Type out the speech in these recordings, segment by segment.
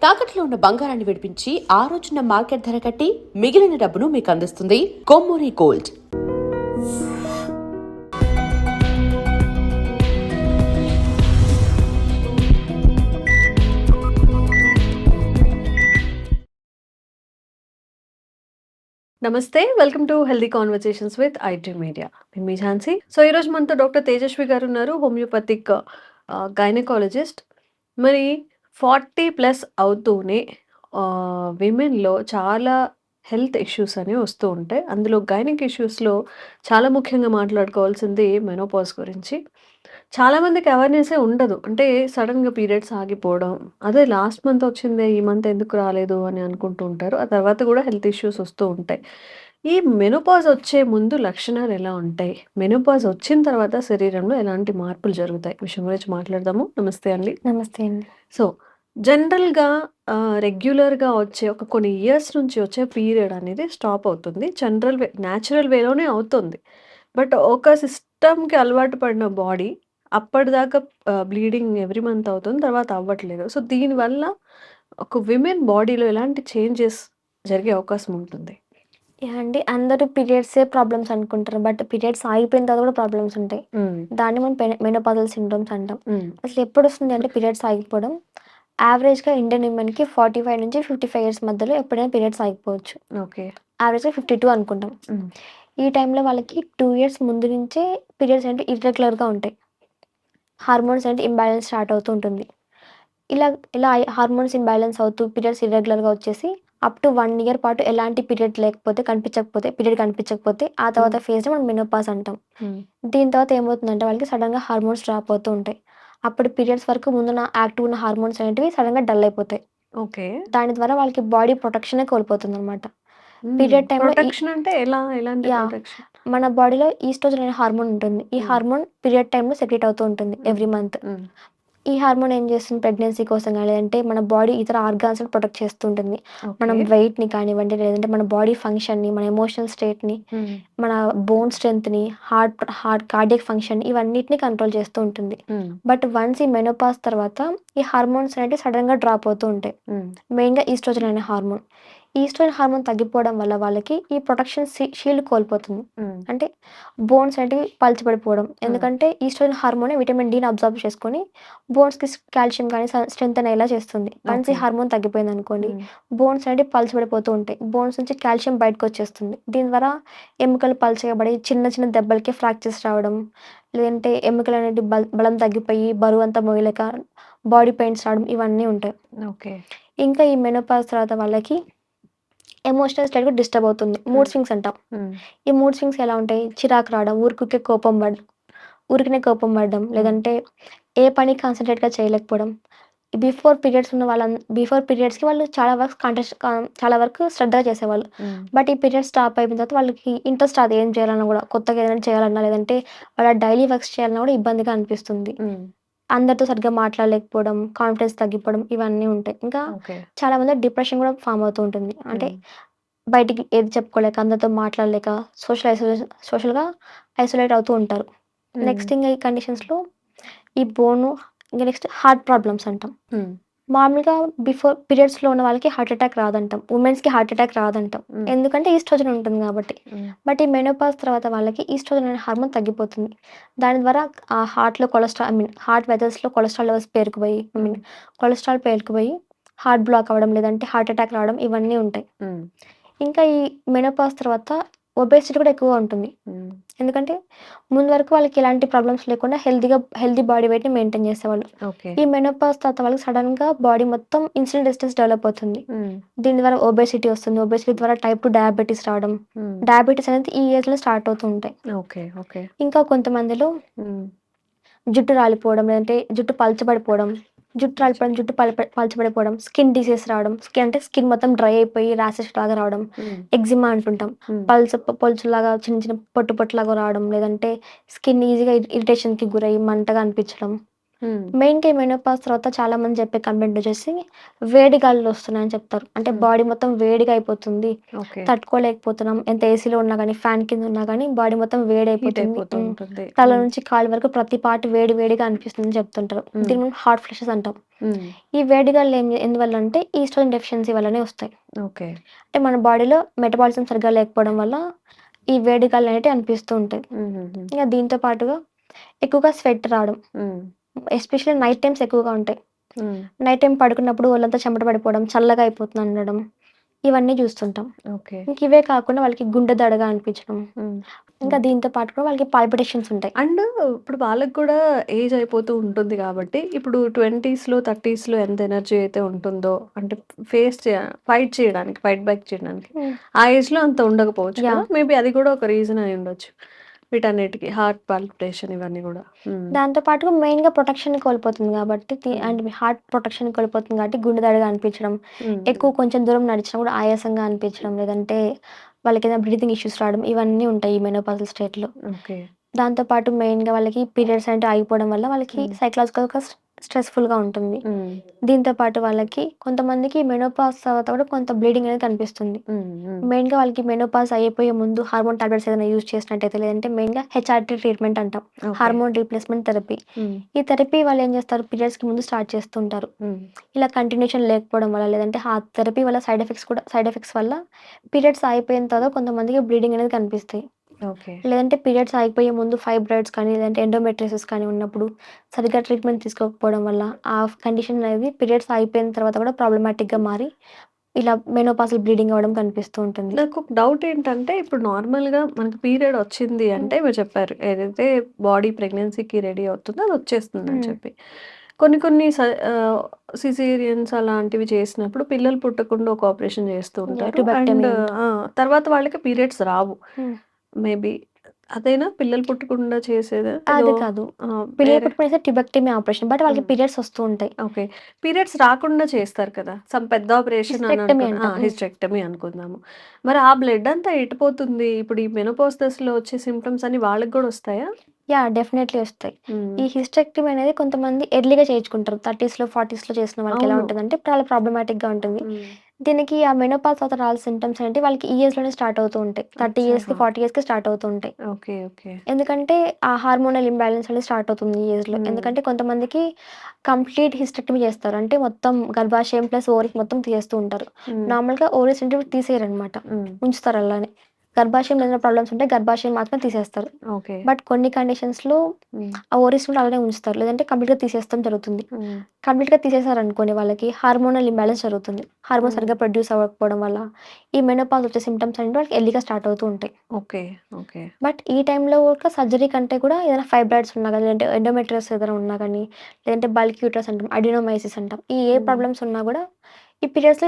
తాకట్లో ఉన్న బంగారాన్ని విడిపించి ఆ రోజున మార్కెట్ ధర కట్టి మిగిలిన డబ్బును మీకు అందిస్తుంది కొమ్మూరి గోల్డ్. నమస్తే, welcome to healthy conversations with IT media. నేను మీ ఝాన్సీ. సో ఈరోజు మనతో డాక్టర్ తేజస్వి గారు ఉన్నారు, హోమియోపతిక్ గైనకాలజిస్ట్. మరి 40+ అవుతూనే విమెన్లో చాలా హెల్త్ ఇష్యూస్ అనేవి వస్తూ ఉంటాయి. అందులో గైనిక్ ఇష్యూస్లో చాలా ముఖ్యంగా మాట్లాడుకోవాల్సింది మెనోపాజ్ గురించి. చాలామందికి అవేర్‌నెస్సే ఉండదు. అంటే సడెన్‌గా పీరియడ్స్ ఆగిపోవడం, అదే లాస్ట్ మంత్ వచ్చిందే ఈ మంత్ ఎందుకు రాలేదు అని అనుకుంటూ ఉంటారు. ఆ తర్వాత కూడా హెల్త్ ఇష్యూస్ వస్తూ ఉంటాయి. ఈ మెనోపాజ్ వచ్చే ముందు లక్షణాలు ఎలా ఉంటాయి? మెనోపాజ్ వచ్చిన తర్వాత శరీరంలో ఎలాంటి మార్పులు జరుగుతాయి? విషయం గురించి మాట్లాడదాము. నమస్తే అండి. నమస్తే అండి. సో, జనరల్‌గా రెగ్యులర్‌గా వచ్చే ఒక కొన్ని ఇయర్స్ నుంచి వచ్చే పీరియడ్ అనేది స్టాప్ అవుతుంది. న్యాచురల్ వేలోనే అవుతుంది. బట్ ఒక సిస్టమ్‌కి అలవాటు పడిన బాడీ అప్పటిదాకా బ్లీడింగ్ ఎవ్రీ మంత్ అవుతుంది. తర్వాత అవ్వట్లేదు. సో, దీనివల్ల ఒక విమెన్ బాడీలో ఎలాంటి చేంజెస్ జరిగే అవకాశం ఉంటుంది? యాహ్! అండి. అందరూ పీరియడ్సే ప్రాబ్లమ్స్ అనుకుంటారు. బట్ పీరియడ్స్ ఆగిపోయిన తర్వాత కూడా ప్రాబ్లమ్స్ ఉంటాయి. దాన్ని మనం మెనోపాజల్ సిండ్రోమ్స్ అంటాం. అసలు ఎప్పుడొస్తుంది అంటే పీరియడ్స్ ఆగిపోవడం, యావరేజ్‌గా ఇండియన్ విమెన్‌కి 45-55 ఇయర్స్ మధ్యలో ఎప్పుడైనా పీరియడ్స్ ఆగిపోవచ్చు. ఓకే. యావరేజ్‌గా 52 అనుకుంటాం. ఈ టైంలో వాళ్ళకి 2 ఇయర్స్ ముందు నుంచే పీరియడ్స్ అనేవి ఇర్రెగ్యులర్‌గా ఉంటాయి. హార్మోన్స్ అనేవి ఇంబాలెన్స్ స్టార్ట్ అవుతూ ఉంటుంది. ఇలా ఇలా హార్మోన్స్ ఇంబాలెన్స్ అవుతూ పీరియడ్స్ ఇర్రెగ్యులర్‌గా వచ్చేసి అప్ టు 1 ఇయర్ పాటు ఎలాంటి పీరియడ్ కనిపించకపోతే ఆ తర్వాత ఫేజ్‌ని మనం మెనోపాజ్ అంటాం. దీని తర్వాత ఏమవుతుందంటే వాళ్ళకి సడెన్‌గా హార్మోన్స్ డ్రాప్ అవుతూ ఉంటాయి. అప్పుడు పీరియడ్స్ వరకు ముందున్న యాక్టివ్ ఉన్న హార్మోన్స్ అనేటివి సడెన్‌గా డల్ అయిపోతాయి. ఓకే. దాని ద్వారా వాళ్ళకి బాడీ ప్రొటెక్షనే కోల్పోతుందనమాట. పీరియడ్ టైంలో ప్రొటెక్షన్ అంటే ఎలాంటి యాహ్! ప్రొటెక్షన్? మన బాడీలో ఈస్ట్రోజన్ అనే హార్మోన్ ఉంటుంది. ఈ హార్మోన్ పీరియడ్ టైంలో సెక్రీట్ అవుతూ ఉంటుంది ఎవ్రీ మంత్. ఈ హార్మోన్ ఏం చేస్తుంది ప్రెగ్నెన్సీ కోసం గాని, లేదంటే మన బాడీ ఇతర ఆర్గాన్స్‌ని ప్రొటెక్ట్ చేస్తూ ఉంటుంది. మనం వెయిట్‌ని కానివ్వండి, లేదంటే మన బాడీ ఫంక్షన్‌ని, మన ఎమోషనల్ స్టేట్‌ని, మన బోన్ స్ట్రెంగ్త్‌ని, హార్ట్ కార్డియాక్ ఫంక్షన్ ఇవన్నిటిని కంట్రోల్ చేస్తూ ఉంటుంది. బట్ వన్స్ ఈ మెనోపాజ్ తర్వాత ఈ హార్మోన్స్ అనేటివి సడెన్‌గా డ్రాప్ అవుతూ ఉంటాయి. మెయిన్‌గా ఈస్ట్రోజన్ అనే హార్మోన్. ఈస్ట్రోజన్ హార్మోన్ తగ్గిపోవడం వల్ల వాళ్ళకి ఈ ప్రొటెక్షన్ షీల్డ్ కోల్పోతుంది. అంటే బోన్స్ అనేటివి పలచబడిపోవడం. ఎందుకంటే ఈస్ట్రోజన్ హార్మోనే విటమిన్ డీని అబ్జార్బ్ చేసుకొని బోన్స్‌కి కాల్షియం గాని స్ట్రెంథెన్ అయ్యేలా చేస్తుంది. వన్స్ ఈ హార్మోన్ తగ్గిపోయిందనుకోండి, బోన్స్ అనేటివి పలచబడిపోతూ ఉంటాయి. బోన్స్ నుంచి కాల్షియం బయటకొచ్చేస్తుంది. దీని ద్వారా ఎముకలు పలచబడి చిన్న చిన్న దెబ్బలకి ఫ్రాక్చర్స్ రావడం, లేదంటే ఎముకలు అనేటివి బలం తగ్గిపోయి బరువంతా మోయలేక బాడీ పెయిన్స్ రావడం ఇవన్నీ ఉంటాయి. ఓకే. ఇంకా ఈ మెనోపాజ్ తర్వాత వాళ్ళకి ఎమోషనల్ స్టేట్ కూడా డిస్టర్బ్ అవుతుంది. మూడ్ స్వింగ్స్ అంటాం. ఈ మూడ్ స్వింగ్స్ ఎలా ఉంటాయి? చిరాకు రావడం, ఊరికనే కోపం పడడం, లేదంటే ఏ పని కాన్సంట్రేట్‌గా చేయలేకపోవడం. బిఫోర్ పీరియడ్స్‌కి వాళ్ళు చాలా వరకు శ్రద్ధగా చేసేవాళ్ళు. బట్ ఈ పీరియడ్స్ స్టాప్ అయిపోయిన తర్వాత వాళ్ళకి ఇంట్రెస్ట్ రాదు ఏం చేయాలన్నా కూడా. కొత్తగా ఏదైనా చేయాలన్నా, లేదంటే వాళ్ళ డైలీ వర్క్స్ చేయాలన్నా కూడా ఇబ్బందిగా అనిపిస్తుంది. అందరితో సరిగ్గా మాట్లాడలేకపోవడం, కాన్ఫిడెన్స్ తగ్గిపోవడం ఇవన్నీ ఉంటాయి. ఇంకా చాలా మందిలో డిప్రెషన్ కూడా ఫార్మ్ అవుతూ ఉంటుంది. అంటే బయటికి ఏది చెప్పుకోలేక, అందరితో మాట్లాడలేక సోషల్‌గా ఐసోలేట్ అవుతూ ఉంటారు. నెక్స్ట్ ఇంగ ఈ కండిషన్స్‌లో ఈ బోను, ఇంక నెక్స్ట్ హార్ట్ ప్రాబ్లమ్స్ అంటాం. మామూలుగా బిఫోర్ పీరియడ్స్‌లో ఉన్న వాళ్ళకి హార్ట్ అటాక్ రాదంటాం. వుమెన్స్‌కి హార్ట్ అటాక్ రాదంటాం. ఎందుకంటే ఈస్ట్రోజన్ ఉంటుంది కాబట్టి. బట్ ఈ మెనోపాజ్ తర్వాత వాళ్ళకి ఈస్ట్రోజన్ అనే హార్మోన్ తగ్గిపోతుంది. దాని ద్వారా హార్ట్ వెసల్స్‌లో కొలెస్ట్రాల్ లెవెల్స్ పేరుకుపోయి కొలెస్ట్రాల్ పేరుకుపోయి హార్ట్ బ్లాక్ అవ్వడం, లేదంటే హార్ట్ అటాక్ రావడం ఇవన్నీ ఉంటాయి. ఇంకా ఈ మెనోపాజ్ తర్వాత ఒబేసిటీ కూడా ఎక్కువగా ఉంటుంది. ఎందుకంటే ముందు వరకు వాళ్ళకి ఎలాంటి ప్రాబ్లమ్స్ లేకుండా హెల్తీ బాడీ వెయిట్‌ని మెయింటైన్ చేసేవాళ్ళు. ఈ మెనోపాజ్ తర్వాత వాళ్ళకి సడెన్‌గా బాడీ మొత్తం ఇన్సులిన్ రెసిస్టెన్స్ డెవలప్ అవుతుంది. దీని ద్వారా ఒబేసిటీ వస్తుంది. ఒబేసిటీ ద్వారా టైప్ 2 డయాబెటిస్ రావడం. డయాబెటిస్ అనేది ఈ ఏజ్‌లో స్టార్ట్ అవుతూ ఉంటాయి. ఇంకా కొంతమందిలో జుట్టు రాలిపోవడం, లేదంటే జుట్టు పలచబడిపోవడం, పలచబడిపోవడం, స్కిన్ డిసీజ్ రావడం. స్కిన్ మొత్తం డ్రై అయిపోయి ర్యాషెస్ లాగా రావడం. ఎగ్జిమా అంటుంటాం. పొలుసులాగా చిన్న చిన్న పొట్టులాగా రావడం, లేదంటే స్కిన్ ఈజీగా ఇరిటేషన్‌కి గురయ్యి మంటగా అనిపించడం. మెయిన్‌గా ఈ మెనోపాజ్ తర్వాత చాలామంది చెప్పే కంప్లెయింట్ వచ్చేసి వేడి గాలులు వస్తున్నాయని చెప్తారు. అంటే బాడీ మొత్తం వేడిగా అయిపోతుంది. ఓకే. తట్టుకోలేకపోతున్నాం. ఎంత ఏసీలో ఉన్నా గానీ, ఫ్యాన్ కింద ఉన్నా గానీ బాడీ మొత్తం హీట్ వేడైపోతుంది. అయిపోతూ ఉంటుంది. తల నుంచి కాళ్ళ వరకు ప్రతి పార్ట్ వేడి వేడిగా అనిపిస్తుందని చెప్తుంటారు. దీన్ని మనం హాట్ ఫ్లషెస్ అంటాం. ఈ వేడి గాలులు ఎందువల్ల అంటే ఈస్ట్రోజన్ డెఫిషియన్సీ వల్లనే వస్తాయి. ఓకే. అంటే మన బాడీలో మెటబాలిజం సరిగ్గా లేకపోవడం వల్ల ఈ వేడి గాలులు అనేటివి అనిపిస్తూ ఉంటాయి. ఇంక దీంతో పాటుగా ఎక్కువగా స్వెట్ రావడం. ఎస్పెషల్లీ నైట్ టైమ్స్ ఎక్కువగా ఉంటాయి. నైట్ టైమ్ పడుకున్నప్పుడు ఒళ్ళంతా చెమట పడిపోవడం, చల్లగా అయిపోతుంది అనడం, ఇవన్నీ చూస్తుంటాం. ఓకే. ఇంక ఇవే కాకుండా వాళ్ళకి గుండె దడగా అనిపించడం, ఇంకా దీంతో పాటు కూడా వాళ్ళకి పాల్పిటేషన్స్ ఉంటాయి. అండ్ ఇప్పుడు వాళ్ళకి కూడా ఏజ్ అయిపోతూ ఉంటుంది కాబట్టి, ఇప్పుడు 20స్‌లో, 30స్‌లో ఎంత ఎనర్జీ అయితే ఉంటుందో, అంటే ఫైట్ చేయడానికి, ఫైట్ బ్యాక్ చేయడానికి, హ్మ్. ఆ ఏజ్‌లో అంత ఉండకపోవచ్చు కదా! యాహ్! మేబీ అది కూడా ఒక రీజన్ అయి ఉండొచ్చు. వీటన్నిటికి హార్ట్ పాల్పిటేషన్ ఇవన్నీ కూడా. దాంతో పాటుగా మెయిన్‌గా ప్రొటెక్షన్‌ని కోల్పోతుంది కాబట్టి అండ్ హార్ట్ ప్రొటెక్షన్‌ని కోల్పోతుంది కాబట్టి గుండె దడగా అనిపించడం, ఎక్కువ కొంచెం దూరం నడిచినా కూడా ఆయాసంగా అనిపించడం, లేదంటే వాళ్ళకేదైనా బ్రీతింగ్ ఇష్యూస్ రావడం, ఇవన్నీ ఉంటాయి ఈ మెనోపాజల్ స్టేట్‌లో. ఓకే. దాంతో పాటు మెయిన్‌గా వాళ్ళకి పీరియడ్స్ అనేటివి ఆగిపోవడం వల్ల వాళ్ళకి సైకలాజికల్‌గా స్ట్రెస్‌ఫుల్‌గా ఉంటుంది. దీంతో పాటు వాళ్ళకి కొంతమందికి మెనోపాజ్ తర్వాత కూడా కొంత బ్లీడింగ్ అనేది కనిపిస్తుంది. మెయిన్‌గా వాళ్ళకి మెనోపాజ్ అయిపోయే ముందు హార్మోన్ టాబ్లెట్స్ ఏదైనా యూజ్ చేసినట్టయితే, లేదంటే మెయిన్‌గా హెచ్ఆర్టీ ట్రీట్మెంట్ అంటాం. ఓకే. Hormone replacement therapy. ఈ థెరపీ వాళ్ళు ఏం చేస్తారు, పీరియడ్స్‌కి ముందు స్టార్ట్ చేస్తుంటారు. ఇలా కంటిన్యూషన్ లేకపోవడం వల్ల, లేదంటే ఆ థెరపీ వల్ల సైడ్ ఎఫెక్ట్స్ వల్ల పీరియడ్స్ ఆగిపోయిన తర్వాత కొంతమందికి బ్లీడింగ్ అనేది కనిపిస్తాయి. ఓకే. లేదంటే పీరియడ్స్ ఆగిపోయే ముందు ఫైబ్రాయిడ్స్ కానీ, లేదంటే ఎండోమెట్రియోసిస్ కానీ ఉన్నప్పుడు సరిగ్గా ట్రీట్మెంట్ తీసుకోకపోవడం వల్ల ఆ కండిషన్ అనేది పీరియడ్స్ ఆగిపోయిన తర్వాత కూడా ప్రాబ్లమాటిక్‌గా మారి ఇలా మెనోపాజల్ బ్లీడింగ్ అవ్వడం కనిపిస్తూ ఉంటుంది. నాకు ఒక డౌట్ ఏంటంటే, ఇప్పుడు నార్మల్‌గా మనకి పీరియడ్ వచ్చింది అంటే మీరు చెప్పారు. ఏదైతే బాడీ ప్రెగ్నెన్సీకి రెడీ అవుతుందో అది వచ్చేస్తుందని హ్మ్. చెప్పి. కొన్ని కొన్ని సిజేరియన్స్ అలాంటివి చేసినప్పుడు పిల్లలు పుట్టకుండా ఒక ఆపరేషన్ చేస్తూ ఉంటారు. ట్యూబెక్టమీ అండ్ అంటాం. తర్వాత వాళ్ళకి పీరియడ్స్ రావు. హ్మ్. మేబీ అదేనా పిల్లలు పుట్టకుండా చేసేదా? ఏదో అది కాదు. పిల్లలు వేరే పుట్టుకునేసే ట్యూబెక్టమీ ఆపరేషన్. బట్ వాళ్ళకి హ్మ్. పీరియడ్స్ వస్తూ ఉంటాయి. ఓకే. పీరియడ్స్ రాకుండా చేస్తారు కదా! పెద్ద ఆపరేషన్ అని హిస్టెక్టమీ అనుకున్నా. అంటాం. హిస్టెక్టమీ అనుకుందాము. మరి ఆ బ్లడ్ అంతా ఎటు పోతుంది? ఇప్పుడు ఈ మెనోపాజ్ దశలో వచ్చే సింప్టమ్స్ అన్ని వాళ్ళకి గూడా వస్తాయా? డెఫినెట్‌లీ వస్తాయి. హ్మ్. ఈ హిస్టెక్టమీ అనేది కొంతమంది ఎర్లీ‌గా చేయించుకుంటారు. 30స్‌లో, 40స్‌లో చేసిన వాళ్ళకి ఎలా అవును. ఉంటుందంటే చాలా ప్రాబ్లమాటిక్‌గా ఉంటుంది. హ్మ్. దీనికి ఆ మెనోపాజ్ తర్వాత రావాల్సిన సింప్టమ్స్ అనేవి వాళ్ళకి ఈ ఏజ్‌లోనే స్టార్ట్ అవుతూ ఉంటాయి. 30 ఇయర్స్‌కి, అచ్చా! 40 ఇయర్స్‌కి స్టార్ట్ అవుతూ ఉంటాయి. ఓకే. ఓకే. ఎందుకంటే ఆ హార్మోనల్ ఇంబాలెన్స్ అనేది స్టార్ట్ అవుతుంది ఈ ఏజ్‌లో. హ్మ్. ఎందుకంటే కొంతమందికి కంప్లీట్ హిస్టెక్టమీ చేస్తారు. అంటే మొత్తం గర్భాశయం ప్లస్ ఓవరీస్ మొత్తం తీసేస్తూ ఉంటారు. హ్మ్. నార్మల్‌గా ఓవరీస్ అనేటివి తీసేయరనమాట. హ్మ్. ఉంచుతారు అలానే. గర్భాశయంలో ఏదైనా ప్రాబ్లమ్స్ ఉంటే గర్భాశయం మాత్రమే తీసేస్తారు. ఓకే. బట్ కొన్ని కండిషన్స్‌లో హ్మ్. ఆ ఓవరీస్ కూడా అలానే ఉంచుతారు. లేదంటే కంప్లీట్‌గా తీసేయడం జరుగుతుంది. హ్మ్. కంప్లీట్‌గా తీసేసారనుకోండి వాళ్ళకి హార్మోనల్ ఇంబాలెన్స్ జరుగుతుంది. హార్మోన్స్ హ్మ్. సరిగ్గా ప్రొడ్యూస్ అవ్వకపోవడం వల్ల ఈ మెనోపాజ్ వచ్చే సింప్టమ్స్ అనేవి వాళ్ళకి ఎర్లీగా స్టార్ట్ అవుతూ ఉంటాయి. ఓకే. ఓకే. బట్ ఈ టైంలో కూడా సర్జరీ కంటే కూడా ఏదైనా ఫైబ్రాయిడ్స్ ఉన్నా గానీ, లేదంటే ఎండోమెట్రియోసిస్ ఏదైనా ఉన్నా గానీ, లేదంటే బల్క్ యూట్రస్ అంటాం, అడినోమైసిస్ అంటాం. ఏ హ్మ్. ప్రాబ్లమ్స్ ఉన్నా గూడా ఈ పీరియడ్స్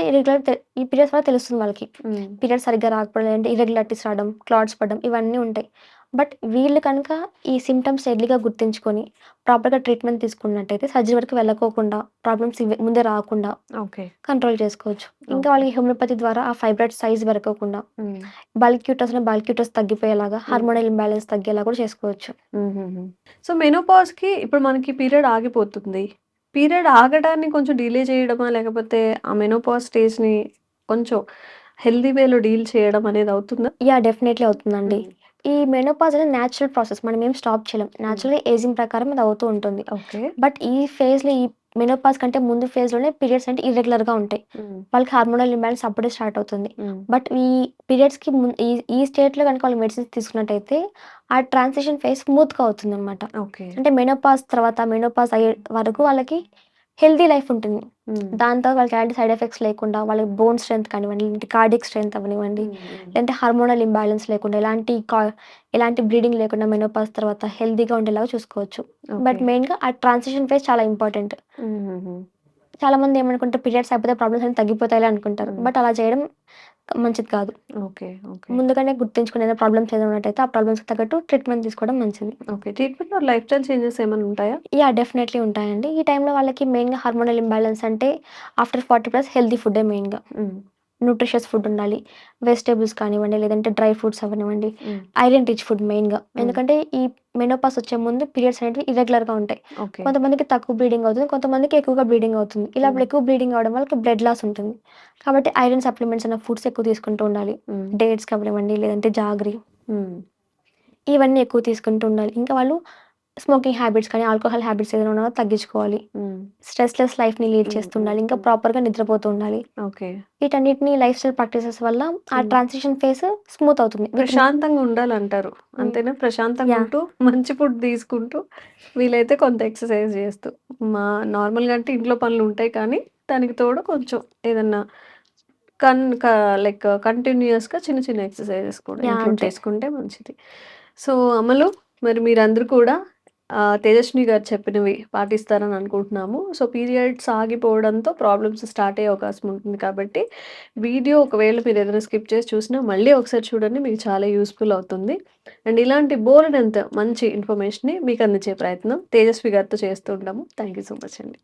వల్ల తెలుస్తుంది వాళ్ళకి. హ్మ్. పీరియడ్స్ సరిగ్గా రాకపోవడం, లేదంటే ఇర్రెగ్యులారిటీస్ రావడం, క్లాట్స్ పడడం ఇవన్నీ ఉంటాయి. బట్ వీళ్ళు కనుక ఈ సింప్టమ్స్ ఎర్లీగా గుర్తించుకొని, ప్రాపర్‌గా ట్రీట్మెంట్ తీసుకున్నట్టయితే సర్జరీ వరకు వెళ్ళకోకుండా, ప్రాబ్లమ్స్ ముందే రాకుండా ఓకే. కంట్రోల్ చేసుకోవచ్చు. ఇంకా ఓకే. వాళ్ళకి హోమియోపతి ద్వారా ఆ ఫైబ్రాయిడ్ సైజ్ పెరగకుండా, హ్మ్. బల్క్ యూట్రస్ తగ్గిపోయేలాగా, హ్మ్. హార్మోనల్ ఇంబాలెన్స్ తగ్గేలా కూడా చేసుకోవచ్చు. హుహుహు. సో, మెనోపాజ్‌కి ఇప్పుడు మనకి పీరియడ్ ఆగిపోతుంది. పీరియడ్ ఆగడాన్ని కొంచెం డిలే చేయడమా? లేకపోతే ఆ మెనోపాజ్ స్టేజ్‌ని కొంచెం హెల్తీ వేలో డీల్ చేయడం అనేది అవుతుందా? డెఫినైట్‌లీ అవుతుందండి. హ్మ్. ఈ మెనోపాజ్ అనేది నేచురల్ ప్రాసెస్. మనమేం స్టాప్ చేయలేం. హ్మ్. నేచురల్‌గా ఏజింగ్ ప్రకారం అది అవుతూ ఉంటుంది. ఓకే. బట్ ఈ మెనోపాజ్ కంటే ముందు ఫేజ్‌లోనే పీరియడ్స్ అంటే ఇర్రెగ్యులర్‌గా ఉంటాయి. హ్మ్. వాళ్ళకి హార్మోనల్ ఇంబాలెన్స్ అప్పుడే స్టార్ట్ అవుతుంది. హ్మ్. బట్ ఈ పీరియడ్స్‌కి ఈ ఈ స్టేట్‌లో గనుక వాళ్ళు మెడిసిన్స్ తీసుకున్నట్టయితే ఆ ట్రాన్సిషన్ ఫేజ్ స్మూత్‌గా అవుతుందనమాట. ఓకే. అంటే మెనోపాజ్ అయ్యే వరకు వాళ్ళకి హెల్తీ లైఫ్ ఉంటుంది. హ్మ్. దాని తర్వాత వాళ్ళకి ఎలాంటి సైడ్ ఎఫెక్ట్స్ లేకుండా వాళ్ళకి బోన్ స్ట్రెంత్ కానివ్వండి, లేదంటే కార్డియాక్ స్ట్రెంత్ అవ్వనివ్వండి, హ్మ్. హ్మ్. లేదంటే హార్మోనల్ ఇంబాలెన్స్ లేకుండా ఎలాంటి బ్లీడింగ్ లేకుండా మెనోపాజ్ తర్వాత హెల్తీగా ఉండేలాగా చూసుకోవచ్చు. ఓకే. బట్ మెయిన్‌గా ఆ ట్రాన్సిషన్ ఫేజ్ చాలా ఇంపార్టెంట్. హుహుహు. చాలామంది ఏమనుకుంటారు పీరియడ్స్ అయిపోతే ప్రాబ్లమ్స్ అన్నీ తగ్గిపోతాయిలే అనుకుంటారు. హ్మ్. బట్ అలా చేయడం మంచిది కాదు. ఓకే. ఓకే. ముందుగానే గుర్తించుకుని ఏదైనా ప్రాబ్లమ్స్ ఏదైనా ఉన్నట్టయితే ఆ ప్రాబ్లమ్స్‌కి తగ్గట్టు ట్రీట్మెంట్ తీసుకోవడం మంచిది. ఓకే. ట్రీట్మెంట్‌లో లైఫ్ స్టైల్ చేంజెస్ ఏమన్నా ఉంటాయా? డెఫినైట్‌లీ ఉంటాయండి. ఈ టైంలో వాళ్ళకి మెయిన్‌గా హార్మోనల్ ఇంబాలెన్స్ అంటే ఆఫ్టర్ 40 ప్లస్ హెల్తీ ఫుడ్డే మెయిన్‌గా. హ్మ్. న్యూట్రిషియస్ ఫుడ్ ఉండాలి. వెజిటబుల్స్ కానివ్వండి, లేదంటే డ్రై ఫ్రూట్స్ అవ్వనివ్వండి. ఐరన్ రిచ్ ఫుడ్ మెయిన్‌గా. ఎందుకంటే ఈ మెనోపాజ్ వచ్చే ముందు పీరియడ్స్ అనేటివి ఇర్రెగ్యులర్‌గా ఉంటాయి. ఓకే. కొంతమందికి తక్కువ బ్లీడింగ్ అవుతుంది. కొంతమందికి ఎక్కువగా బ్లీడింగ్ అవుతుంది. ఇలా హ్మ్. అప్పుడు ఎక్కువ బ్లీడింగ్ అవ్వడం వల్ల బ్లడ్ లాస్ ఉంటుంది. కాబట్టి ఐరన్ సప్లిమెంట్స్ అన్న ఫుడ్స్ ఎక్కువ తీసుకుంటూ ఉండాలి. హ్మ్. డేట్స్ కానివ్వండి, లేదంటే జాగరీ హ్మ్. ఇవన్నీ ఎక్కువ తీసుకుంటూ ఉండాలి. ఇంకా వాళ్ళు స్మోకింగ్ హ్యాబిట్స్ కానీ, ఆల్కహాల్ హ్యాబిట్స్ ఏదైనా ఉన్నా తగ్గించుకోవాలి. హ్మ్. స్ట్రెస్‌లెస్ లైఫ్‌ని లీడ్ హ్మ్. చేస్తుండాలి. ఇంకా హ్మ్. ప్రాపర్‌గా నిద్రపోతూ ఉండాలి. ఓకే. వీటన్నిటిని లైఫ్ స్టైల్ ప్రాక్టీసెస్ వల్ల ఆ ట్రాన్సిషన్ ఫేస్ స్మూత్ అవుతుంది. ప్రశాంతంగా ఉండాలంటారు. హ్మ్. అంతేనా? ప్రశాంతంగా యాహ్! ఉంటూ, మంచి ఫుడ్ తీసుకుంటూ, వీలైతే కొంత ఎక్సర్‌సైజ్ చేస్తూ. మా నార్మల్‌గా అంటే ఇంట్లో పనులుంటాయి కానీ, దానికి తోడు కొంచెం ఏదన్నా కన్ క లైక్ కంటిన్యూయస్‌గా చిన్న చిన్న ఎక్సర్‌సైజెస్ కూడా యాహ్! ఇంక్లూడ్ అంతే. చేసుకుంటే మంచిది. సో, అమలు మరి మీరందరూ కూడా తేజస్విని గారు చెప్పినవి పాటిస్తారని అనుకుంటున్నాము. సో, పీరియడ్స్ ఆగిపోవడంతో ప్రాబ్లమ్స్ స్టార్ట్ అయ్యే అవకాశం ఉంటుంది కాబట్టి, వీడియో ఒకవేళ మీరేదైనా స్కిప్ చేసి చూసినా మళ్ళీ ఒకసారి చూడండి. మీకు చాలా యూజ్‌ఫుల్ అవుతుంది. అండ్ ఇలాంటి బోలెడంత మంచి ఇన్ఫర్మేషన్‌ని మీకు అందించే ప్రయత్నం తేజస్వి గారితో చేస్తూ ఉంటాము. థాంక్ యూ సో మచ్ అండి.